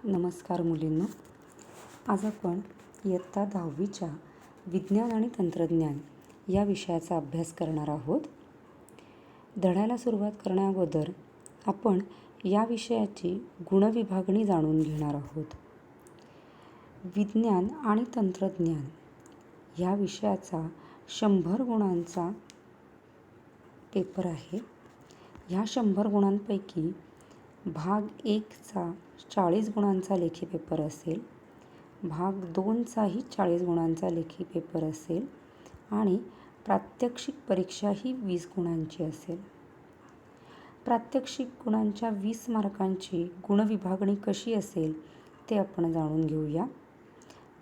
नमस्कार मुलींनो. आज आपण इयत्ता 10वीच्या विज्ञान आणि तंत्रज्ञान या विषयाचा अभ्यास करणार आहोत. धड्याला सुरुवात करण्याअगोदर आपण या विषयाची गुणविभागणी जाणून घेणार आहोत. विज्ञान आणि तंत्रज्ञान या विषयाचा 100 गुणांचा पेपर आहे. ह्या 100 गुणांपैकी भाग 1चा 40 गुणांचा लेखी पेपर असेल, भाग 2चाही 40 गुणांचा लेखी पेपर असेल आणि प्रात्यक्षिक परीक्षा ही 20 गुणांची असेल. प्रात्यक्षिक गुणांच्या 20 मार्कांची गुणविभागणी कशी असेल ते आपण जाणून घेऊया.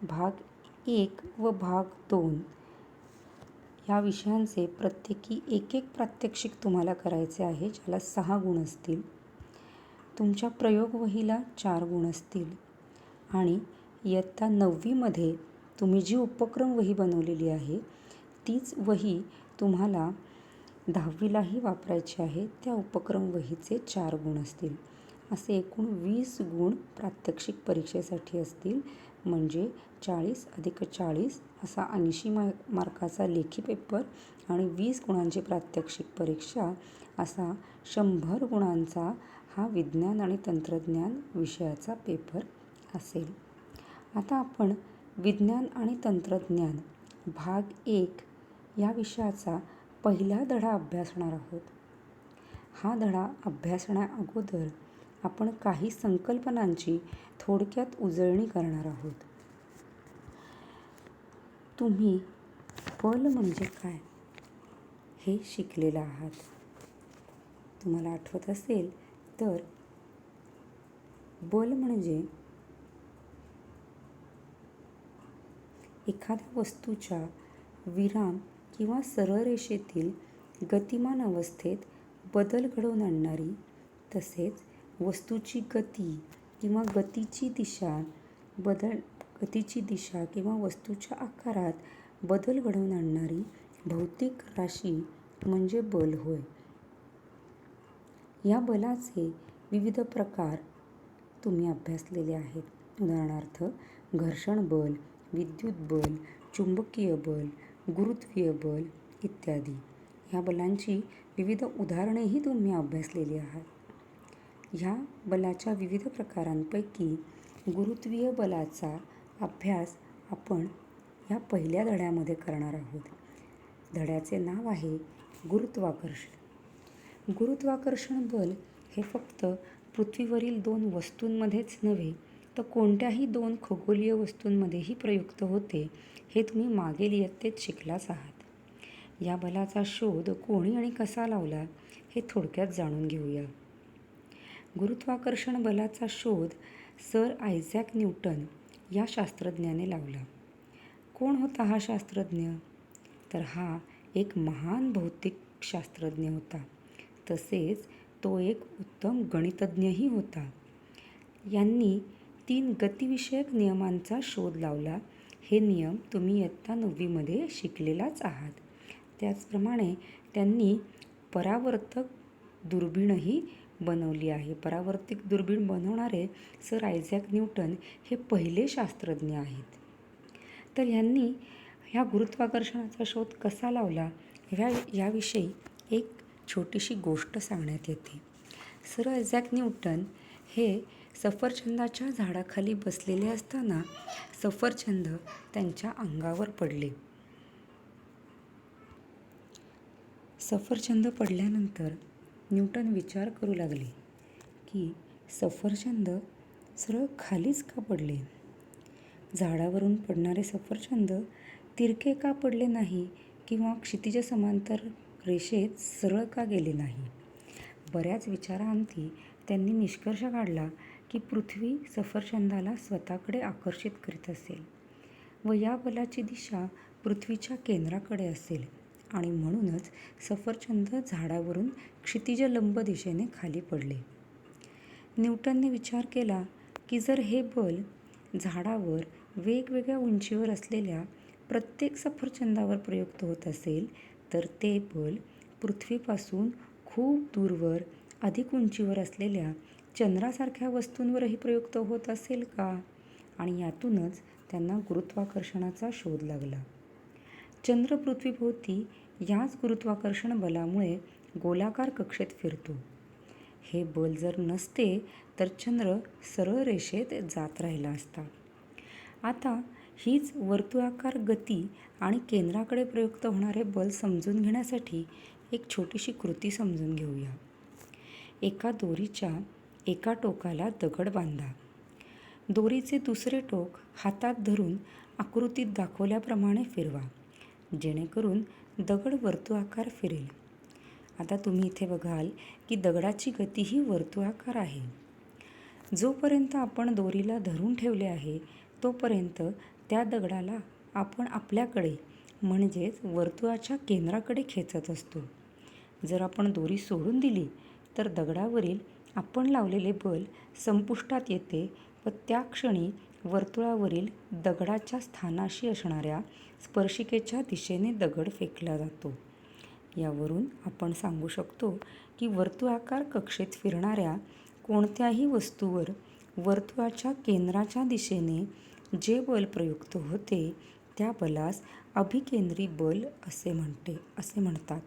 भाग 1 व भाग 2 या विषयांचे प्रत्येकी एक प्रात्यक्षिक तुम्हाला करायचे आहे, ज्याला 6 गुण असतील. तुमच्या प्रयोगवहीला 4 गुण असतील आणि इयत्ता 9वीमध्ये तुम्ही जी उपक्रम वही बनवलेली आहे तीच वही तुम्हाला 10वीलाही वापरायची आहे. त्या उपक्रम वहीचे 4 गुण असतील. असे एकूण 20 गुण प्रात्यक्षिक परीक्षेसाठी असतील. म्हणजे 40 अधिक 40 असा 80 मार्काचा लेखी पेपर आणि 20 गुणांची प्रात्यक्षिक परीक्षा असा 100 गुणांचा हा विज्ञान आणि तंत्रज्ञान विषयाचा पेपर असेल. आता आपण विज्ञान आणि तंत्रज्ञान भाग 1 या विषयाचा पहिला धडा अभ्यासणार आहोत. हा धडा अभ्यासण्याअगोदर आपण काही संकल्पनांची थोडक्यात उजळणी करणार आहोत. तुम्ही बल म्हणजे काय हे शिकलेला आहात. तुम्हाला आठवत असेल तर बल म्हणजे एखाद्या वस्तूच्या विराम किंवा सरळ रेषेतील गतिमान अवस्थेत बदल घडवून आणणारी, तसेच वस्तूची गती किंवा गतीची दिशा किंवा वस्तूच्या आकारात बदल घडवून आणणारी भौतिक राशी म्हणजे बल होय. या बलाचे विविध प्रकार तुम्ही अभ्यासलेले आहेत. उदाहरणार्थ घर्षण बल, विद्युत बल, चुंबकीय बल, गुरुत्वीय बल इत्यादी. ह्या बलांची विविध उदाहरणेही तुम्ही अभ्यासलेली आहात. ह्या बलाच्या विविध प्रकारांपैकी गुरुत्वीय बलाचा अभ्यास आपण या पहिल्या धड्यामध्ये करणार आहोत. धड्याचे नाव आहे गुरुत्वाकर्षण. गुरुत्वाकर्षण बल हे फक्त पृथ्वीवरील 2 वस्तूंमध्येच नव्हे तर कोणत्याही 2 खगोलीय वस्तूंमध्येही प्रयुक्त होते, हे तुम्ही मागील इयत्तेत शिकलाच आहात. या बलाचा शोध कोणी आणि कसा लावला हे थोडक्यात जाणून घेऊया. गुरुत्वाकर्षण बलाचा शोध सर आयझॅक न्यूटन या शास्त्रज्ञाने लावला. कोण होता हा शास्त्रज्ञ? तर हा एक महान भौतिक शास्त्रज्ञ होता. तसेच तो एक उत्तम गणितज्ञही होता. यांनी 3 गतिविषयक नियमांचा शोध लावला. हे नियम तुम्ही इयत्ता 9वीमध्ये शिकलेलाच आहात. त्याचप्रमाणे त्यांनी परावर्तक दुर्बीणही बनवली आहे. परावर्तक दुर्बीण बनवणारे सर आयझॅक न्यूटन हे पहिले शास्त्रज्ञ आहेत. तर यांनी ह्या गुरुत्वाकर्षणाचा शोध कसा लावला याविषयी एक छोटीशी गोष्ट सांगण्यात येते. सर आयझॅक न्यूटन हे सफरचंदाच्या झाडाखाली बसलेले असताना सफरचंद त्यांच्या अंगावर पडले. सफरचंद पडल्यानंतर न्यूटन विचार करू लागले की सफरचंद सरळ खालीच का पडले? झाडावरून पडणारे सफरचंद तिरके का पडले नाही किंवा क्षितिज समांतर रेषेत सरळ का गेले नाही? बऱ्याच विचारांती त्यांनी निष्कर्ष काढला की पृथ्वी सफरचंदाला स्वतःकडे आकर्षित करीत असेल व या बलाची दिशा पृथ्वीच्या केंद्राकडे असेल आणि म्हणूनच सफरचंद झाडावरून क्षितिज लंब दिशेने खाली पडले. न्यूटनने विचार केला की जर हे बल झाडावर वेगवेगळ्या उंचीवर असलेल्या प्रत्येक सफरचंदावर प्रयुक्त होत असेल तर ते बल पृथ्वीपासून खूप दूरवर अधिक उंचीवर असलेल्या चंद्रासारख्या वस्तूंवरही प्रयुक्त होत असेल का? आणि यातूनच त्यांना गुरुत्वाकर्षणाचा शोध लागला. चंद्र पृथ्वीभोवती याच गुरुत्वाकर्षण बलामुळे गोलाकार कक्षेत फिरतो. हे बल जर नसते तर चंद्र सरळ रेषेत जात राहिला असता. आता हीच वर्तुळाकार गती आणि केंद्राकडे प्रयुक्त होणारे बल समजून घेण्यासाठी एक छोटीशी कृती समजून घेऊया. एका दोरीच्या एका टोकाला दगड बांधा. दोरीचे दुसरे टोक हातात धरून आकृतीत दाखवल्याप्रमाणे फिरवा, जेणेकरून दगड वर्तुळाकार फिरेल. आता तुम्ही इथे बघाल की दगडाची गती ही वर्तुळाकार आहे. जोपर्यंत आपण दोरीला धरून ठेवले आहे तोपर्यंत त्या दगडाला आपण आपल्याकडे म्हणजेच वर्तुळाच्या केंद्राकडे खेचत असतो. जर आपण दोरी सोडून दिली तर दगडावरील आपण लावलेले बल संपुष्टात येते व त्या क्षणी वर्तुळावरील दगडाच्या स्थानाशी असणाऱ्या स्पर्शिकेच्या दिशेने दगड फेकला जातो. यावरून आपण सांगू शकतो की वर्तुळाकार कक्षेत फिरणाऱ्या कोणत्याही वस्तूवर वर्तुळाच्या केंद्राच्या दिशेने जे बल प्रयुक्त होते त्या बलास अभिकेंद्री बल असे म्हणतात.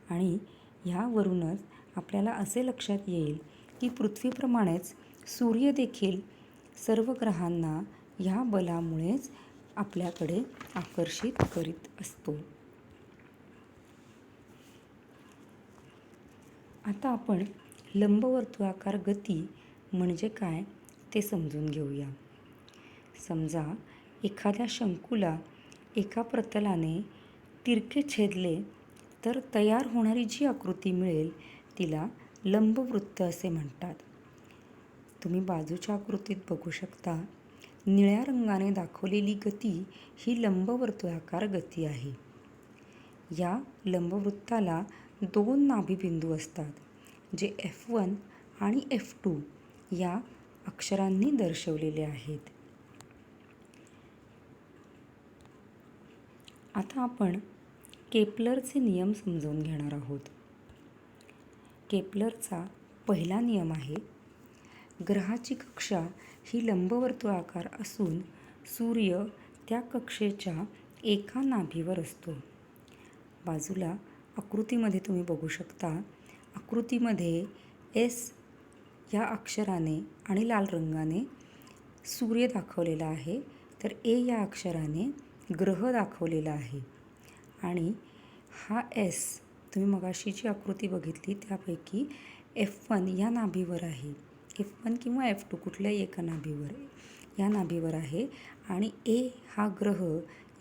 आणि यावरूनच आपल्याला असे लक्षात येईल की पृथ्वीप्रमाणेच सूर्य देखील सर्व ग्रहांना ह्या बलामुळेच आपल्याकडे आकर्षित करीत असतो. आता आपण लंबवर्तुळाकार गती म्हणजे काय ते समजून घेऊया. समजा एखाद्या शंकूला एका प्रतलाने तिरके छेदले तर तयार होणारी जी आकृती मिळेल तिला लंबवृत्त असे म्हणतात. तुम्ही बाजूच्या आकृतीत बघू शकता, निळ्या रंगाने दाखवलेली गती ही लंबवर्तुळाकार गती आहे. या लंबवृत्ताला 2 नाभिबिंदू असतात, जे F1 आणि F2 या अक्षरांनी दर्शवलेले आहेत. आता आपण केपलरचे नियम समजून घेणार आहोत. केपलरचा पहिला नियम आहे, ग्रहाची कक्षा ही लंबवर्तुळाकार असून सूर्य त्या कक्षेच्या एका नाभीवर असतो. बाजूला आकृतीमध्ये तुम्ही बघू शकता, आकृतीमध्ये S या अक्षराने आणि लाल रंगाने सूर्य दाखवलेला आहे, तर A या अक्षराने ग्रह दाखवलेला आहे. आणि हा S तुम्ही मगाशी जी आकृती बघितली त्यापैकी F1 या नाभीवर आहे. F1 किंवा F2 कुठल्याही एका नाभीवर या नाभीवर आहे आणि A हा ग्रह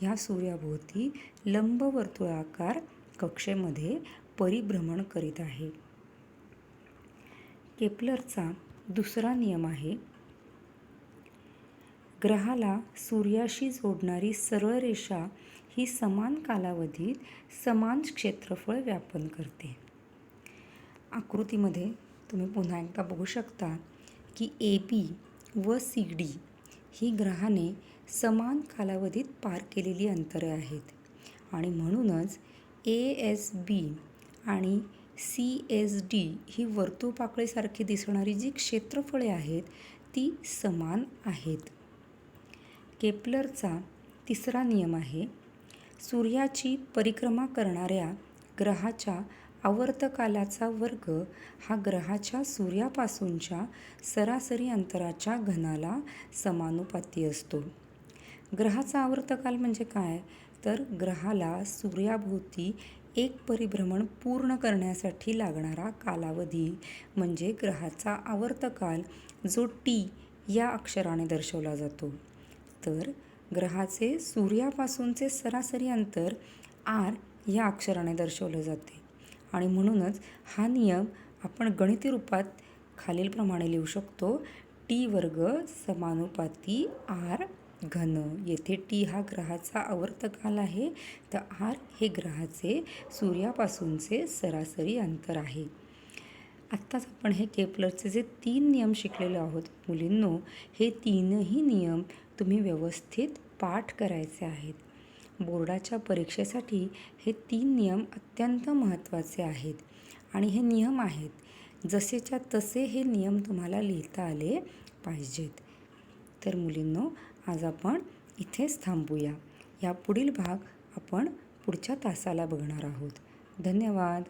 ह्या सूर्याभोवती लंबवर्तुळाकार कक्षेमध्ये परिभ्रमण करीत आहे. केपलरचा दुसरा नियम आहे, ग्रहाला सूर्याशी जोडणारी सरळ रेषा ही समान कालावधीत समान क्षेत्रफळ व्यापन करते. आकृतीमध्ये तुम्ही पुन्हा एकदा बघू शकता की AB व CD ही ग्रहाने समान कालावधीत पार केलेली अंतरे आहेत आणि म्हणूनच ASB आणि CSD ही वर्तुळपाकळीसारखी दिसणारी जी क्षेत्रफळे आहेत ती समान आहेत. केपलरचा तिसरा नियम आहे, सूर्याची परिक्रमा करणाऱ्या ग्रहाच्या आवर्तकालाचा वर्ग हा ग्रहाच्या सूर्यापासूनच्या सरासरी अंतराच्या घनाला समानुपाती असतो. ग्रहाचा आवर्तकाल म्हणजे काय, तर ग्रहाला सूर्याभोवती एक परिभ्रमण पूर्ण करण्यासाठी लागणारा कालावधी म्हणजे ग्रहाचा आवर्तकाल, जो T या अक्षराने दर्शवला जातो. तर ग्रहाचे सूर्यापासूनचे सरासरी अंतर R या अक्षराने दर्शवले जाते आणि म्हणूनच हा नियम आपण गणिती रूपात खालीलप्रमाणे लिहू शकतो, T वर्ग समानुपाती R घन. येथे T हा ग्रहाचा आवर्तकाल आहे, तर R हे ग्रहाचे सूर्यापासूनचे सरासरी अंतर आहे. आत्ताच आपण हे केपलरचे जे 3 नियम शिकलेलो आहोत मुलींनो, हे 3ही नियम तुम्ही व्यवस्थित पाठ करायचे आहेत. बोर्डाच्या परीक्षेसाठी हे 3 नियम अत्यंत महत्त्वाचे आहेत आणि हे नियम आहेत जसेच्या तसे हे नियम तुम्हाला लिहिता आले पाहिजेत. तर मुलींनो, आज आपण इथेच थांबूया. या पुढील भाग आपण पुढच्या तासाला बघणार आहोत. धन्यवाद.